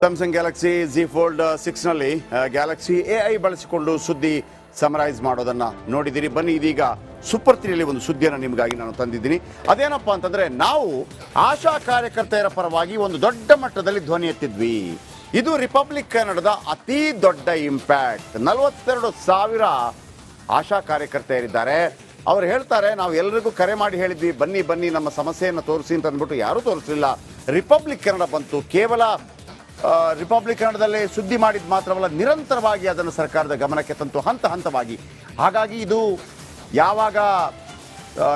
Samsung Galaxy Z Fold 6 ನಲ್ಲಿ Galaxy AI ಬಳಸಿಕೊಂಡು ಸುದ್ದಿ ಸಮರೈಸ್ ಮಾಡೋದನ್ನ ನೋಡಿದಿರಿ. ಬನ್ನಿ, ಇದೀಗ ಸೂಪರ್ 3ಯಲ್ಲಿ ಒಂದು ಸುದ್ದಿಯನ್ನು ನಿಮಗಾಗಿ ನಾನು ತಂದಿದ್ದೀನಿ. ಅದೇನಪ್ಪ ಅಂತಂದ್ರೆ, ನಾವು ಆಶಾ ಕಾರ್ಯಕರ್ತೆಯರ ಪರವಾಗಿ ಒಂದು ದೊಡ್ಡ ಮಟ್ಟದಲ್ಲಿ ಧ್ವನಿ ಎತ್ತಿದ್ವಿ. ಇದು ರಿಪಬ್ಲಿಕ್ ಕನ್ನಡದ ಅತಿ ದೊಡ್ಡ ಇಂಪ್ಯಾಕ್ಟ್. 42,000 ಆಶಾ ಕಾರ್ಯಕರ್ತೆಯರಿದ್ದಾರೆ. ಅವ್ರು ಹೇಳ್ತಾರೆ, ನಾವು ಎಲ್ಲರಿಗೂ ಕರೆ ಮಾಡಿ ಹೇಳಿದ್ವಿ, ಬನ್ನಿ ಬನ್ನಿ ನಮ್ಮ ಸಮಸ್ಯೆಯನ್ನು ತೋರಿಸಿ ಅಂತ ಅಂದ್ಬಿಟ್ಟು ಯಾರೂ ತೋರಿಸಲಿಲ್ಲ. ರಿಪಬ್ಲಿಕ್ ಕನ್ನಡ ಬಂತು. ಕೇವಲ ರಿಪಬ್ಲಿಕ್ ಕನ್ನಡದಲ್ಲೇ ಸುದ್ದಿ ಮಾಡಿದ ಮಾತ್ರವಲ್ಲ, ನಿರಂತರವಾಗಿ ಅದನ್ನು ಸರ್ಕಾರದ ಗಮನಕ್ಕೆ ತಂತು, ಹಂತ ಹಂತವಾಗಿ. ಹಾಗಾಗಿ ಇದು ಯಾವಾಗ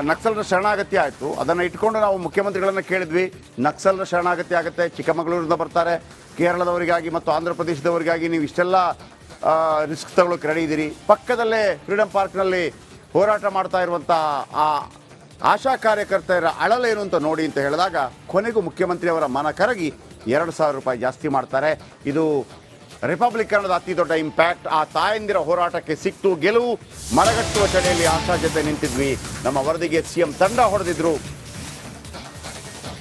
ನಕ್ಸಲರ ಶರಣಾಗತಿ ಆಯಿತು, ಅದನ್ನು ಇಟ್ಕೊಂಡು ನಾವು ಮುಖ್ಯಮಂತ್ರಿಗಳನ್ನು ಕೇಳಿದ್ವಿ. ನಕ್ಸಲರ ಶರಣಾಗತಿ ಆಗುತ್ತೆ, ಚಿಕ್ಕಮಗಳೂರಿಂದ ಬರ್ತಾರೆ, ಕೇರಳದವರಿಗಾಗಿ ಮತ್ತು ಆಂಧ್ರ ಪ್ರದೇಶದವರಿಗಾಗಿ ನೀವು ಇಷ್ಟೆಲ್ಲ ರಿಸ್ಕ್ ತಗೊಳ್ಳೋಕೆ ರೆಡಿ ಇದ್ದೀರಿ. ಪಕ್ಕದಲ್ಲೇ ಫ್ರೀಡಮ್ ಪಾರ್ಕ್ನಲ್ಲಿ ಹೋರಾಟ ಮಾಡ್ತಾ ಇರುವಂಥ ಆ ಆಶಾ ಕಾರ್ಯಕರ್ತರ ಅಳಲೇನು ಅಂತ ನೋಡಿ ಅಂತ ಹೇಳಿದಾಗ, ಕೊನೆಗೂ ಮುಖ್ಯಮಂತ್ರಿಯವರ ಮನ ಕರಗಿ 2,000 ರೂಪಾಯಿ ಜಾಸ್ತಿ ಮಾಡ್ತಾರೆ. ಇದು ರಿಪಬ್ಲಿಕ್ ಕನ್ನಡದ ಅತಿ ದೊಡ್ಡ ಇಂಪ್ಯಾಕ್ಟ್. ಆ ತಾಯಂದಿರ ಹೋರಾಟಕ್ಕೆ ಸಿಕ್ತು ಗೆಲುವು. ಮರಗಟ್ಟುವ ಚಳಿಯಲ್ಲಿ ಆಶಾ ಜೊತೆ ನಿಂತಿದ್ವಿ. ನಮ್ಮ ವರದಿಗೆ CM ತಂಡ ಹೊಡೆದಿದ್ರು.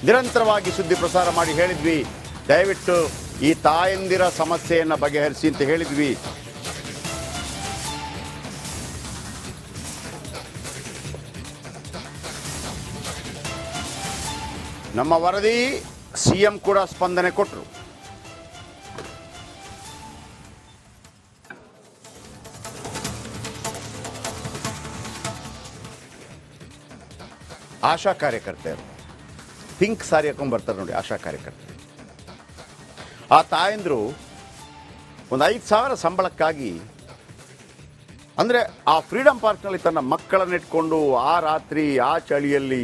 ನಿರಂತರವಾಗಿ ಸುದ್ದಿ ಪ್ರಸಾರ ಮಾಡಿ ಹೇಳಿದ್ವಿ, ದಯವಿಟ್ಟು ಈ ತಾಯಂದಿರ ಸಮಸ್ಯೆಯನ್ನು ಬಗೆಹರಿಸಿ ಅಂತ ಹೇಳಿದ್ವಿ. ನಮ್ಮ ವರದಿ CM ಕೂಡ ಸ್ಪಂದನೆ ಕೊಟ್ಟರು. ಆಶಾ ಕಾರ್ಯಕರ್ತೆಯರು ಪಿಂಕ್ ಸಾರಿ ಹಾಕೊಂಡು ಬರ್ತಾರೆ ನೋಡಿ, ಆಶಾ ಕಾರ್ಯಕರ್ತರು. ಆ ತಾಯಂದ್ರು ಒಂದು 5,000 ಸಂಬಳಕ್ಕಾಗಿ, ಅಂದರೆ ಆ ಫ್ರೀಡಮ್ ಪಾರ್ಕ್ನಲ್ಲಿ ತನ್ನ ಮಕ್ಕಳನ್ನಿಟ್ಕೊಂಡು ಆ ರಾತ್ರಿ ಆ ಚಳಿಯಲ್ಲಿ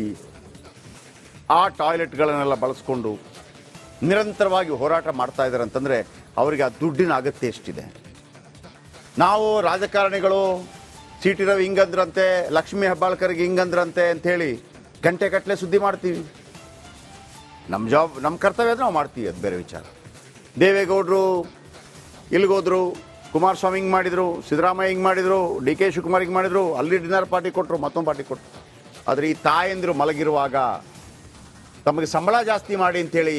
ಆ ಟಾಯ್ಲೆಟ್ಗಳನ್ನೆಲ್ಲ ಬಳಸ್ಕೊಂಡು ನಿರಂತರವಾಗಿ ಹೋರಾಟ ಮಾಡ್ತಾ ಇದ್ದಾರೆ ಅಂತಂದರೆ, ಅವರಿಗೆ ಆ ದುಡ್ಡಿನ ಅಗತ್ಯ ಎಷ್ಟಿದೆ. ನಾವು ರಾಜಕಾರಣಿಗಳು CT ರವಿ ಹಿಂಗಂದ್ರಂತೆ, ಲಕ್ಷ್ಮೀ ಹೆಬ್ಬಾಳ್ಕರ್ಗೆ ಹಿಂಗಂದ್ರಂತೆ ಅಂಥೇಳಿ ಗಂಟೆಗಟ್ಟಲೆ ಸುದ್ದಿ ಮಾಡ್ತೀವಿ. ನಮ್ಮ ಕರ್ತವ್ಯ ನಾವು ಮಾಡ್ತೀವಿ, ಅದು ಬೇರೆ ವಿಚಾರ. ದೇವೇಗೌಡರು ಇಲ್ಲಿಗೋದ್ರು, ಕುಮಾರಸ್ವಾಮಿ ಹಿಂಗೆ ಮಾಡಿದರು, ಸಿದ್ದರಾಮಯ್ಯ ಹಿಂಗೆ ಮಾಡಿದರು, DK ಶಿವಕುಮಾರ್ ಹಿಂಗೆ ಮಾಡಿದರು, ಅಲ್ಲಿ ಡಿನ್ನರ್ ಪಾರ್ಟಿ ಕೊಟ್ಟರು, ಮತ್ತೊಂದು ಪಾರ್ಟಿ ಕೊಟ್ಟರು. ಆದರೆ ಈ ತಾಯಂದಿರು ಮಲಗಿರುವಾಗ ತಮಗೆ ಸಂಬಳ ಜಾಸ್ತಿ ಮಾಡಿ ಅಂಥೇಳಿ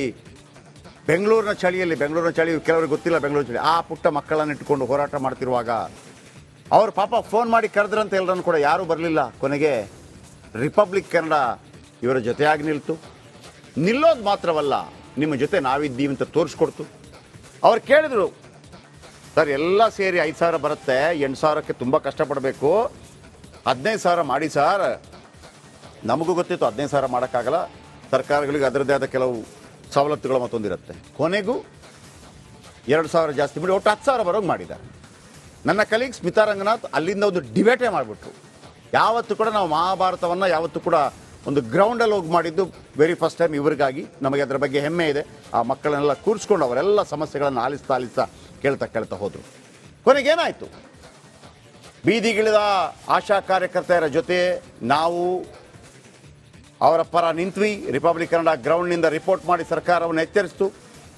ಬೆಂಗಳೂರಿನ ಚಳಿ ಕೆಲವರಿಗೆ ಗೊತ್ತಿಲ್ಲ, ಬೆಂಗಳೂರು ಚಳಿ, ಆ ಪುಟ್ಟ ಮಕ್ಕಳನ್ನು ಇಟ್ಕೊಂಡು ಹೋರಾಟ ಮಾಡ್ತಿರುವಾಗ ಅವರು ಪಾಪ ಫೋನ್ ಮಾಡಿ ಕರೆದ್ರಂತ ಎಲ್ಲರನ್ನು ಕೂಡ ಯಾರೂ ಬರಲಿಲ್ಲ. ಕೊನೆಗೆ ರಿಪಬ್ಲಿಕ್ ಕನ್ನಡ ಇವರ ಜೊತೆಯಾಗಿ ನಿಲ್ತು. ನಿಲ್ಲೋದು ಮಾತ್ರವಲ್ಲ, ನಿಮ್ಮ ಜೊತೆ ನಾವಿದ್ದೀವಿ ಅಂತ ತೋರಿಸ್ಕೊಡ್ತು. ಅವ್ರು ಕೇಳಿದ್ರು, ಸರ್ ಎಲ್ಲ ಸೇರಿ 5,000 ಬರುತ್ತೆ, 8,000ಕ್ಕೆ ತುಂಬ ಕಷ್ಟಪಡಬೇಕು, 15,000 ಮಾಡಿ ಸರ್. ನಮಗೂ ಗೊತ್ತಿತ್ತು 15,000 ಮಾಡೋಕ್ಕಾಗಲ್ಲ, ಸರ್ಕಾರಗಳಿಗೆ ಅದರದ್ದೇ ಆದ ಕೆಲವು ಸವಲತ್ತುಗಳು ಮತ್ತೊಂದಿರುತ್ತೆ. ಕೊನೆಗೂ 2,000 ಜಾಸ್ತಿ ಮಾಡಿ ಒಟ್ಟು 10,000 ಬರೋಂಗೆ ಮಾಡಿದ್ದಾರೆ. ನನ್ನ ಕಲೀಗ್ ಸ್ಮಿತಾ ರಂಗನಾಥ್ ಅಲ್ಲಿಂದ ಒಂದು ಡಿಬೇಟೇ ಮಾಡಿಬಿಟ್ರು. ಯಾವತ್ತೂ ಕೂಡ ನಾವು ಮಹಾಭಾರತವನ್ನು ಯಾವತ್ತೂ ಕೂಡ ಒಂದು ಗ್ರೌಂಡಲ್ಲಿ ಹೋಗಿ ಮಾಡಿದ್ದು ವೆರಿ ಫಸ್ಟ್ ಟೈಮ್ ಇವರಿಗಾಗಿ. ನಮಗೆ ಅದರ ಬಗ್ಗೆ ಹೆಮ್ಮೆ ಇದೆ. ಆ ಮಕ್ಕಳನ್ನೆಲ್ಲ ಕೂರಿಸ್ಕೊಂಡು ಅವರೆಲ್ಲ ಸಮಸ್ಯೆಗಳನ್ನು ಆಲಿಸ್ತಾ ಕೇಳ್ತಾ ಹೋದರು. ಕೊನೆಗೇನಾಯಿತು, ಬೀದಿಗಿಳಿದ ಆಶಾ ಕಾರ್ಯಕರ್ತೆಯರ ಜೊತೆ ನಾವು ಅವರ ಪರ ನಿಂತ್ವಿ. ರಿಪಬ್ಲಿಕ್ ಕನ್ನಡ ಗ್ರೌಂಡ್ನಿಂದ ರಿಪೋರ್ಟ್ ಮಾಡಿ ಸರ್ಕಾರವನ್ನು ಎಚ್ಚರಿಸಿತು.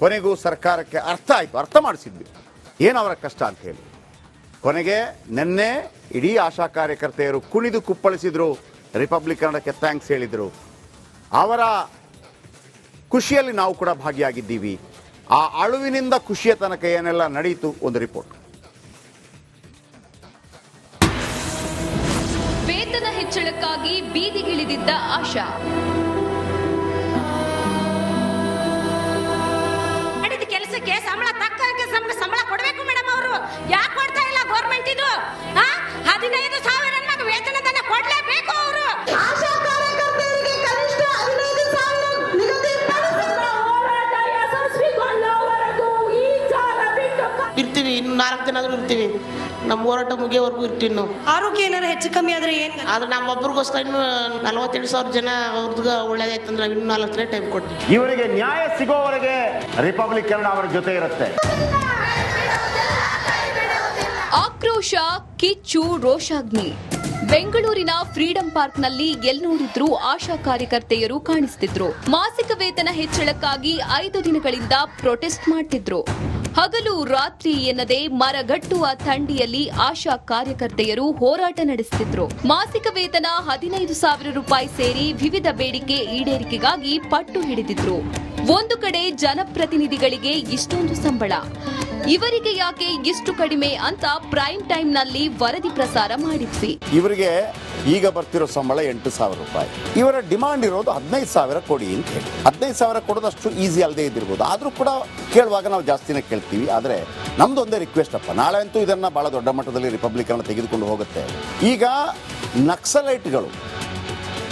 ಕೊನೆಗೂ ಸರ್ಕಾರಕ್ಕೆ ಅರ್ಥ ಮಾಡಿಸಿದ್ವಿ ಏನು ಅವರ ಕಷ್ಟ ಅಂತ ಹೇಳಿ. ಕೊನೆಗೆ ನಿನ್ನೆ ಇಡೀ ಆಶಾ ಕಾರ್ಯಕರ್ತೆಯರು ಕುಣಿದು ಕುಪ್ಪಳಿಸಿದ್ರು, ರಿಪಬ್ಲಿಕ್ ಕನ್ನಡಕ್ಕೆ ಥ್ಯಾಂಕ್ಸ್ ಹೇಳಿದರು. ಅವರ ಖುಷಿಯಲ್ಲಿ ನಾವು ಕೂಡ ಭಾಗಿಯಾಗಿದ್ದೀವಿ. ಆ ಅಳುವಿನಿಂದ ಖುಷಿಯ ತನಕ ಏನೆಲ್ಲ ನಡೆಯಿತು, ಒಂದು ರಿಪೋರ್ಟ್. ವೇತನ ಹೆಚ್ಚಳಕ್ಕಾಗಿ ಬೀದಿಗಿಳಿದಿದ್ದ ಆಶಾ. ಮಾಡಿದ ಕೆಲಸಕ್ಕೆ ಸಂಬಳ ತಕ್ಕಂಗೆ ಸಂಬಳ ಕೊಡಬೇಕು ಮೇಡಮ್. ಅವರು ಯಾಕೆ ಕೊಡ್ತಾ ಇಲ್ಲ ಗೌರ್ಮೆಂಟ್? ಇದು 15,000 ನಮಗೆ ವೇತನದನ್ನ ಕೊಡಲೇಬೇಕು. ಅವರು ಆಶಾ ಕಾರ್ಯಕರ್ತರಿಗೆ ಕನಿಷ್ಠ 15,000 ನಿಗದಿಪಡಿಸಿದ ಹೋರಾಟ ಯಶಸ್ವಿಗೊಳ್ಳುವವರೆಗೂ ಈ ಜಾಗ ಬಿಟ್ಟು ಇರ್ತೀವಿ. ಇನ್ನು 4 ದಿನ ಆದ್ರೂ ಇರ್ತೀವಿ. ನಮ್ಮ ಹೋರಾಟ ಮುಗಿಯೋವರೆಗೂ ಇರ್ತೀವಿ ನಾವು. ಆರೋಗ್ಯ ಏನಾರು ಹೆಚ್ಚು ಕಮ್ಮಿ ಆದ್ರೆ ಏನು? ಆದ್ರೆ ನಮ್ಮೊಬ್ಬರಿಗೋಸ್ಕರ ಇನ್ನು 42,000 ಜನ ಅವ್ರದ್ದು ಒಳ್ಳೇದಾಯ್ತಂದ್ರೆ ಇನ್ನು 4 ದಿನ ಟೈಮ್ ಕೊಡ್ತೀವಿ. ಇವರಿಗೆ ನ್ಯಾಯ ಸಿಗೋವರೆಗೆ ರಿಪಬ್ಲಿಕ್ ಕನ್ನಡ ಅವರ ಜೊತೆ ಇರುತ್ತೆ. ಆಕ್ರೋಶ, ಕಿಚ್ಚು, ರೋಷಾಗ್ನಿ. ಬೆಂಗಳೂರಿನ ಫ್ರೀಡಂ ಪಾರ್ಕ್ನಲ್ಲಿ ಎಲ್ಲಿ ನೋಡಿದ್ರೂ ಆಶಾ ಕಾರ್ಯಕರ್ತೆಯರು ಕಾಣಿಸ್ತಿದ್ರು. ಮಾಸಿಕ ವೇತನ ಹೆಚ್ಚಳಕ್ಕಾಗಿ 5 ದಿನಗಳಿಂದ ಪ್ರೊಟೆಸ್ಟ್ ಮಾಡ್ತಿದ್ರು. ಹಗಲು ರಾತ್ರಿ ಎನ್ನದೆ ಮರಗಟ್ಟುವ ಥಂಡಿಯಲ್ಲಿ ಆಶಾ ಕಾರ್ಯಕರ್ತೆಯರು ಹೋರಾಟ ನಡೆಸುತ್ತಿದ್ರು. ಮಾಸಿಕ ವೇತನ 15,000 ರೂಪಾಯಿ ಸೇರಿ ವಿವಿಧ ಬೇಡಿಕೆ ಈಡೇರಿಕೆಗಾಗಿ ಪಟ್ಟು ಹಿಡಿದಿದ್ರು. ಒಂದು ಕಡೆ ಜನಪ್ರತಿನಿಧಿಗಳಿಗೆ ಇಷ್ಟೊಂದು ಸಂಬಳ, ಇವರಿಗೆ ಯಾಕೆ ಇಷ್ಟು ಕಡಿಮೆ ಅಂತ ಪ್ರೈಮ್ ಟೈಮ್ ನಲ್ಲಿ ವರದಿ ಪ್ರಸಾರ ಮಾಡಿದ್ವಿ. ಇವರಿಗೆ ಈಗ ಬರ್ತಿರೋ ಸಂಬಳ 8,000 ರೂಪಾಯಿ. ಇವರ ಡಿಮಾಂಡ್ ಇರೋದು 15,000 ಕೊಡಿ ಅಂತ ಹೇಳಿ. 15,000 ಕೊಡೋದಷ್ಟು ಈಸಿ ಅಲ್ಲದೆ ಇದ್ದಿರ್ಬೋದು, ಆದರೂ ಕೂಡ ಕೇಳುವಾಗ ನಾವು ಜಾಸ್ತಿನೇ ಕೇಳ್ತೀವಿ. ಆದರೆ ನಮ್ದು ಒಂದೇ ರಿಕ್ವೆಸ್ಟ್ ಅಪ್ಪ, ನಾಳೆ ಅಂತೂ ಇದನ್ನು ಭಾಳ ದೊಡ್ಡ ಮಟ್ಟದಲ್ಲಿ ರಿಪಬ್ಲಿಕನ್ನು ತೆಗೆದುಕೊಂಡು ಹೋಗುತ್ತೆ. ಈಗ ನಕ್ಸಲೈಟ್ಗಳು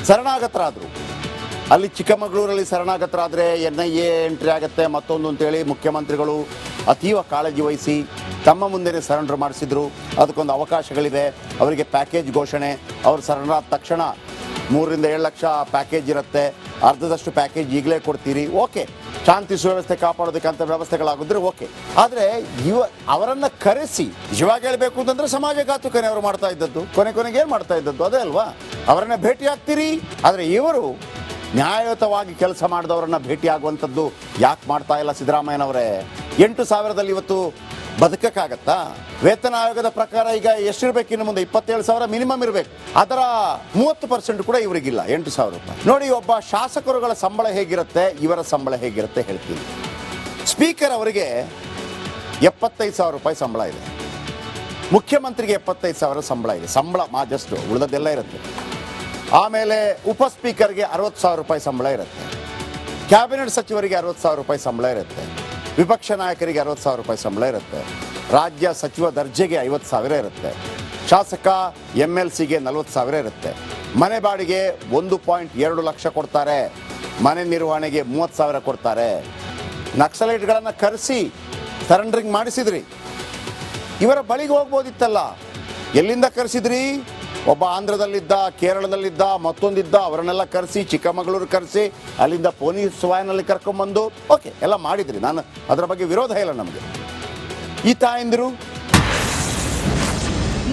ಶರಣಾಗತರಾದರು, ಅಲ್ಲಿ ಚಿಕ್ಕಮಗಳೂರಲ್ಲಿ ಶರಣಾಗತರಾದರೆ NIA ಎಂಟ್ರಿ ಆಗುತ್ತೆ ಮತ್ತೊಂದು ಅಂತೇಳಿ ಮುಖ್ಯಮಂತ್ರಿಗಳು ಅತೀವ ಕಾಳಜಿ ವಹಿಸಿ ತಮ್ಮ ಮುಂದೆನೇ ಸರೆಂಡರ್ ಮಾಡಿಸಿದ್ರು. ಅದಕ್ಕೊಂದು ಅವಕಾಶಗಳಿದೆ, ಅವರಿಗೆ ಪ್ಯಾಕೇಜ್ ಘೋಷಣೆ. ಅವರು ಸರೆಂಡರ್ ಆದ ತಕ್ಷಣ 3 ರಿಂದ 7 ಲಕ್ಷ ಪ್ಯಾಕೇಜ್ ಇರುತ್ತೆ, ಅರ್ಧದಷ್ಟು ಪ್ಯಾಕೇಜ್ ಈಗಲೇ ಕೊಡ್ತೀರಿ, ಓಕೆ. ಶಾಂತಿ ಸುವ್ಯವಸ್ಥೆ ಕಾಪಾಡೋದಕ್ಕಂಥ ವ್ಯವಸ್ಥೆಗಳಾಗಿದ್ರೆ ಓಕೆ. ಆದರೆ ಅವರನ್ನು ಕರೆಸಿ ನಿಜವಾಗಿ ಹೇಳಬೇಕು ಅಂತಂದರೆ ಸಮಾಜಘಾತುಕನೇ ಅವರು ಮಾಡ್ತಾ ಇದ್ದದ್ದು. ಕೊನೆಗೆ ಏನು ಮಾಡ್ತಾ ಇದ್ದದ್ದು ಅದೇ ಅಲ್ವಾ? ಅವರನ್ನ ಭೇಟಿ ಆಗ್ತೀರಿ. ಆದರೆ ಇವರು ನ್ಯಾಯಯುತವಾಗಿ ಕೆಲಸ ಮಾಡಿದವರನ್ನ ಭೇಟಿ ಆಗುವಂಥದ್ದು ಯಾಕೆ ಮಾಡ್ತಾ ಇಲ್ಲ ಸಿದ್ದರಾಮಯ್ಯನವರೇ? 8,000ದಲ್ಲಿ ಇವತ್ತು ಬದುಕಕ್ಕಾಗತ್ತಾ? ವೇತನ ಆಯೋಗದ ಪ್ರಕಾರ ಈಗ ಎಷ್ಟಿರಬೇಕು ಇನ್ನು ಮುಂದೆ? 27,000 ಮಿನಿಮಮ್ ಇರಬೇಕು. ಅದರ 30% ಕೂಡ ಇವರಿಗಿಲ್ಲ, 8,000 ರೂಪಾಯಿ. ನೋಡಿ, ಒಬ್ಬ ಶಾಸಕರುಗಳ ಸಂಬಳ ಹೇಗಿರುತ್ತೆ, ಇವರ ಸಂಬಳ ಹೇಗಿರುತ್ತೆ ಹೇಳ್ತೀನಿ. ಸ್ಪೀಕರ್ ಅವರಿಗೆ 75,000 ರೂಪಾಯಿ ಸಂಬಳ ಇದೆ, ಮುಖ್ಯಮಂತ್ರಿಗೆ 75,000 ಸಂಬಳ ಇದೆ. ಸಂಬಳ ಜಸ್ಟ್ ಉಳಿದದ್ದೆಲ್ಲ ಇರುತ್ತೆ. ಆಮೇಲೆ ಉಪ ಸ್ಪೀಕರ್ಗೆ 60,000 ರೂಪಾಯಿ ಸಂಬಳ ಇರುತ್ತೆ, ಕ್ಯಾಬಿನೆಟ್ ಸಚಿವರಿಗೆ 60,000 ರೂಪಾಯಿ ಸಂಬಳ ಇರುತ್ತೆ, ವಿಪಕ್ಷ ನಾಯಕರಿಗೆ 60,000 ರೂಪಾಯಿ ಸಂಬಳ ಇರುತ್ತೆ, ರಾಜ್ಯ ಸಚಿವ ದರ್ಜೆಗೆ 50,000 ಇರುತ್ತೆ, ಶಾಸಕ MLCಗೆ 40,000 ಇರುತ್ತೆ, ಮನೆ ಬಾಡಿಗೆ 1.2 ಲಕ್ಷ ಕೊಡ್ತಾರೆ, ಮನೆ ನಿರ್ವಹಣೆಗೆ 30,000 ಕೊಡ್ತಾರೆ. ನಕ್ಸಲೈಟ್ಗಳನ್ನು ಕರೆಸಿ ಸರೆಂಡರಿಂಗ್ ಮಾಡಿಸಿದ್ರಿ, ಇವರ ಬಳಿಗೆ ಹೋಗ್ಬೋದಿತ್ತಲ್ಲ. ಎಲ್ಲಿಂದ ಕರೆಸಿದ್ರಿ? ಒಬ್ಬ ಆಂಧ್ರದಲ್ಲಿದ್ದ, ಕೇರಳದಲ್ಲಿದ್ದ, ಮತ್ತೊಂದಿದ್ದ, ಅವರನ್ನೆಲ್ಲ ಕರೆಸಿ ಚಿಕ್ಕಮಗಳೂರು ಕರೆಸಿ ಅಲ್ಲಿಂದ ಪೊಲೀಸ್ ವಾಹನಲ್ಲಿ ಕರ್ಕೊಂಡ್ಬಂದು ಓಕೆ ಎಲ್ಲ ಮಾಡಿದ್ರಿ. ನಾನು ಅದರ ಬಗ್ಗೆ ವಿರೋಧ ಇಲ್ಲ ನಮಗೆ. ಈ ತಾಯಂದಿರು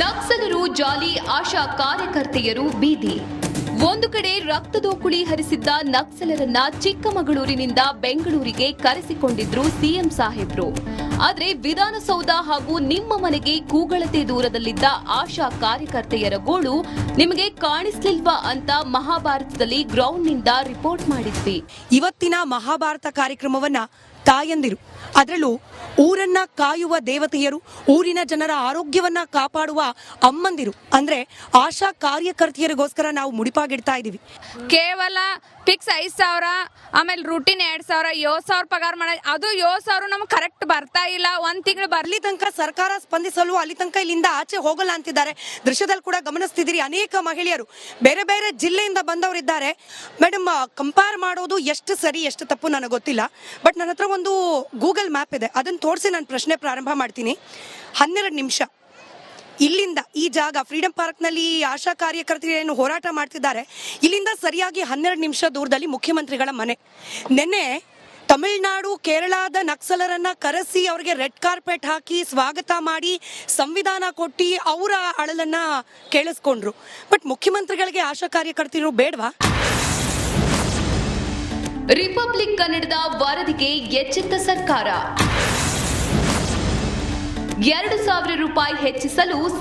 ನಕ್ಸಲರು ಜಾಲಿ, ಆಶಾ ಕಾರ್ಯಕರ್ತೆಯರು ಬೀದಿ. ಒಂದು ಕಡೆ ರಕ್ತದೋಕುಳಿ ಹರಿಸಿದ್ದ ನಕ್ಸಲರನ್ನ ಚಿಕ್ಕಮಗಳೂರಿನಿಂದ ಬೆಂಗಳೂರಿಗೆ ಕರೆಸಿಕೊಂಡಿದ್ರು ಸಿಎಂ ಸಾಹೇಬ್ರು. ಆದ್ರೆ ವಿಧಾನಸೌಧ ಹಾಗೂ ನಿಮ್ಮ ಮನೆಗೆ ಕೂಗಳತೆ ದೂರದಲ್ಲಿದ್ದ ಆಶಾ ಕಾರ್ಯಕರ್ತೆಯರ ಗೋಳು ನಿಮಗೆ ಕಾಣಿಸ್ಲಿಲ್ವಾ ಅಂತ ಮಹಾಭಾರತದಲ್ಲಿ ಗ್ರೌಂಡ್ನಿಂದ ರಿಪೋರ್ಟ್ ಮಾಡಿದ್ವಿ. ಇವತ್ತಿನ ಮಹಾಭಾರತ ಕಾರ್ಯಕ್ರಮವನ್ನ ತಾಯಂದಿರು, ಅದರಲ್ಲೂ ಊರನ್ನ ಕಾಯುವ ದೇವತೆಯರು, ಊರಿನ ಜನರ ಆರೋಗ್ಯವನ್ನ ಕಾಪಾಡುವ ಅಮ್ಮಂದಿರು ಅಂದ್ರೆ ಆಶಾ ಕಾರ್ಯಕರ್ತೆಯರಿಗೋಸ್ಕರ ನಾವು ಮುಡಿಪಾಗಿಡ್ತಾ ಇದೀವಿ. ಕೇವಲ ಫಿಕ್ಸ್ 5,000, ಆಮೇಲೆ ರೂಟೀನ್ 2,000, 7,000 ಪಗಾರ ಮಾಡ, ಅದು 7,000 ನಮ್ಗೆ ಕರೆಕ್ಟ್ ಬರ್ತಾ ಇಲ್ಲ. 1 ತಿಂಗಳು ಬರ್ಲಿ ತನಕ ಸರ್ಕಾರ ಸ್ಪಂದಿಸಲು ಅಲ್ಲಿ ತನಕ ಇಲ್ಲಿಂದ ಆಚೆ ಹೋಗಲ್ಲ ಅಂತಿದ್ದಾರೆ. ದೃಶ್ಯದಲ್ಲಿ ಕೂಡ ಗಮನಿಸ್ತಿದ್ದೀರಿ, ಅನೇಕ ಮಹಿಳೆಯರು ಬೇರೆ ಬೇರೆ ಜಿಲ್ಲೆಯಿಂದ ಬಂದವರಿದ್ದಾರೆ. ಮೇಡಮ್, ಕಂಪೇರ್ ಮಾಡೋದು ಎಷ್ಟು ಸರಿ ಎಷ್ಟು ತಪ್ಪು ನನಗೆ ಗೊತ್ತಿಲ್ಲ, ಬಟ್ ನನ್ನ ಹತ್ರ ಒಂದು ಗೂಗಲ್ ಮ್ಯಾಪ್ ಇದೆ, ಅದನ್ನು ತೋರಿಸಿ ನಾನು ಪ್ರಶ್ನೆ ಪ್ರಾರಂಭ ಮಾಡ್ತೀನಿ. 12 ನಿಮಿಷ ಇಲ್ಲಿಂದ ಈ ಜಾಗ ಫ್ರೀಡಂ ಪಾರ್ಕ್ನಲ್ಲಿ ಆಶಾ ಕಾರ್ಯಕರ್ತರು ಹೋರಾಟ ಮಾಡ್ತಿದ್ದಾರೆ, ಇಲ್ಲಿಂದ ಸರಿಯಾಗಿ 12 ನಿಮಿಷ ದೂರದಲ್ಲಿ ಮುಖ್ಯಮಂತ್ರಿಗಳ ಮನೆ. ನಿನ್ನೆ ತಮಿಳುನಾಡು, ಕೇರಳದ ನಕ್ಸಲರನ್ನ ಕರೆಸಿ ಅವರಿಗೆ ರೆಡ್ ಕಾರ್ಪೆಟ್ ಹಾಕಿ ಸ್ವಾಗತ ಮಾಡಿ ಸಂವಿಧಾನ ಕೊಟ್ಟು ಅವರ ಅಳಲನ್ನ ಕೇಳಿಸ್ಕೊಂಡ್ರು. ಬಟ್ ಮುಖ್ಯಮಂತ್ರಿಗಳಿಗೆ ಆಶಾ ಕಾರ್ಯಕರ್ತರು ಬೇಡವಾ? ರಿಪಬ್ಲಿಕ್ ಕನ್ನಡದ ವರದಿಗೆ ಎಚ್ಚೆತ್ತ ಸರ್ಕಾರ. 2,000 ರೂಪಾಯಿ ಹೆಚ್ಚಿಸಲು